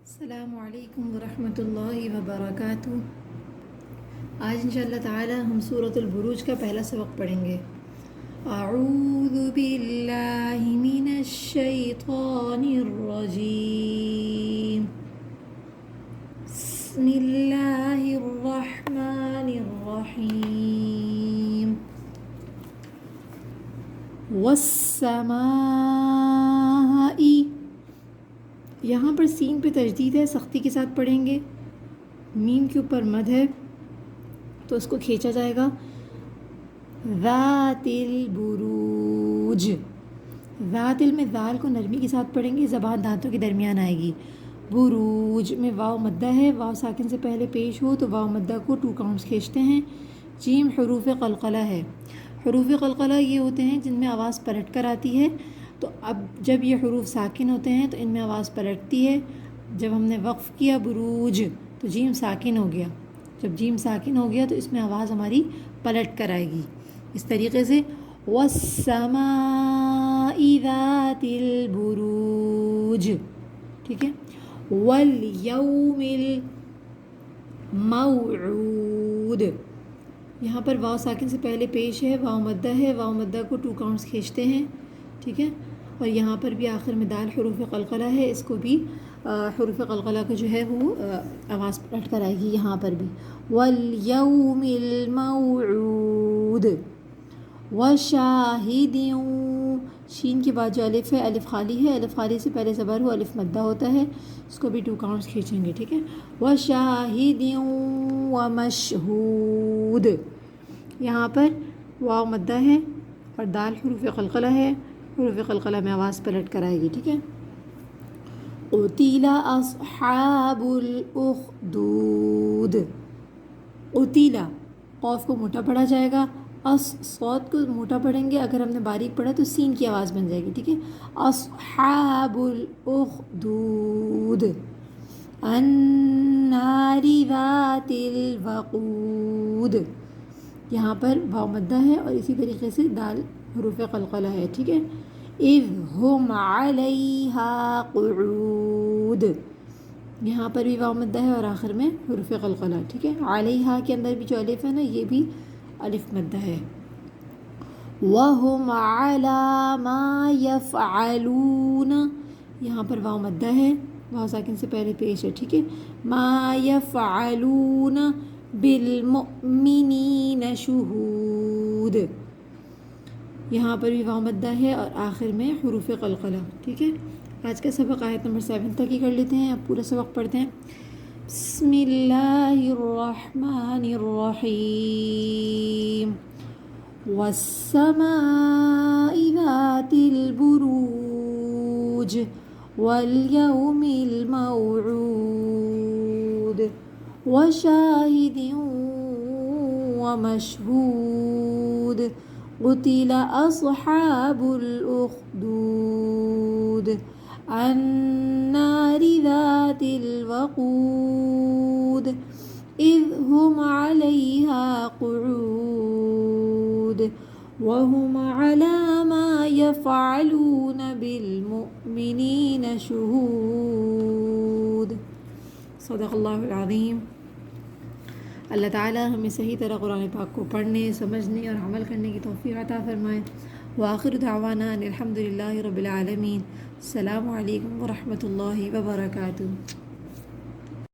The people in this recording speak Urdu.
السلام علیکم ورحمۃ اللہ وبرکاتہ۔ آج انشاءاللہ تعالی ہم سورۃ البروج کا پہلا سبق پڑھیں گے۔ اعوذ باللہ من الشیطان الرجیم، بسم اللہ الرحمن الرحیم، والسماء، یہاں پر سین پہ تشدید ہے، سختی کے ساتھ پڑھیں گے۔ میم کے اوپر مد ہے تو اس کو کھینچا جائے گا۔ ذات البروج، ذات میں ذال کو نرمی کے ساتھ پڑھیں گے، زبان دانتوں کے درمیان آئے گی۔ بروج میں واو مدہ ہے، واو ساکن سے پہلے پیش ہو تو واو مدہ کو 2 کاؤنٹس کھینچتے ہیں۔ جیم حروف قلقلہ ہے۔ حروف قلقلہ یہ ہوتے ہیں جن میں آواز پلٹ کر آتی ہے، تو اب جب یہ حروف ساکن ہوتے ہیں تو ان میں آواز پلٹتی ہے۔ جب ہم نے وقف کیا بروج تو جیم ساکن ہو گیا، جب جیم ساکن ہو گیا تو اس میں آواز ہماری پلٹ کر آئے گی اس طریقے سے۔ والسماء ذات البروج، ٹھیک ہے۔ والیوم الموعود، یہاں پر واو ساکن سے پہلے پیش ہے، واو مدہ ہے، واو مدہ کو 2 کاؤنٹس کھینچتے ہیں، ٹھیک ہے۔ اور یہاں پر بھی آخر میں دال حروف قلقلہ ہے، اس کو بھی حروف قلقلہ کا جو ہے وہ آواز پلٹ کر آئے گی یہاں پر بھی۔ والیوم الموعود وشاہد، شین کے بعد جو الف ہے الف خالی ہے، الف خالی سے پہلے زبر ہو، الف مدہ ہوتا ہے، اس کو بھی 2 کاؤنٹس کھینچیں گے، ٹھیک ہے۔ وشاہد ومشہود، یہاں پر واو مدہ ہے اور دال حروف قلقلہ ہے، حروف قلقلہ میں آواز پلٹ کر آئے گی، ٹھیک ہے۔ قتل اصحاب الاخدود، قتل، قوف کو موٹا پڑھا جائے گا، صاد کو موٹا پڑھیں گے، اگر ہم نے باریک پڑھا تو سین کی آواز بن جائے گی، ٹھیک ہے۔ اصحاب الاخدود النار ذات الوقود، یہاں پر واو مدہ ہے اور اسی طریقے سے دال حروف قلقلہ ہے، ٹھیک ہے۔ اذ ہم علیہا قعود، یہاں پر بھی واو مدہ ہے اور آخر میں حروف قلقلہ، ٹھیک ہے۔ علیہا کے اندر بھی جو الف ہے نا یہ بھی الف مدہ ہے۔ وَهُمْ عَلَى مَا يَفْعَلُونَ، یہاں پر واو مدہ ہے، واو ساکن سے پہلے پیش ہے، ٹھیک ہے۔ ما يفعلون بالمؤمنین شہود، یہاں پر بھی واو مدہ ہے اور آخر میں حروف قلقلہ، ٹھیک ہے۔ آج کا سبق آیت نمبر 7 تک ہی کر لیتے ہیں، اب پورا سبق پڑھتے ہیں۔ بسم اللہ الرحمن الرحیم، والسماء ذات البروج والیوم الموعود وشاہد ومشہود قتل اصحاب الاخدود النار ذات الوقود اذ هم علیہا قعود وهم على ما يفعلون بالمؤمنین شہود۔ صدق اللہ العظیم۔ اللہ تعالیٰ ہمیں صحیح طرح قرآن پاک کو پڑھنے، سمجھنے اور عمل کرنے کی توفیق عطا فرمائے۔ وآخر دعوانا ان الحمد للہ رب العالمین۔ السلام علیکم ورحمۃ اللہ وبرکاتہ۔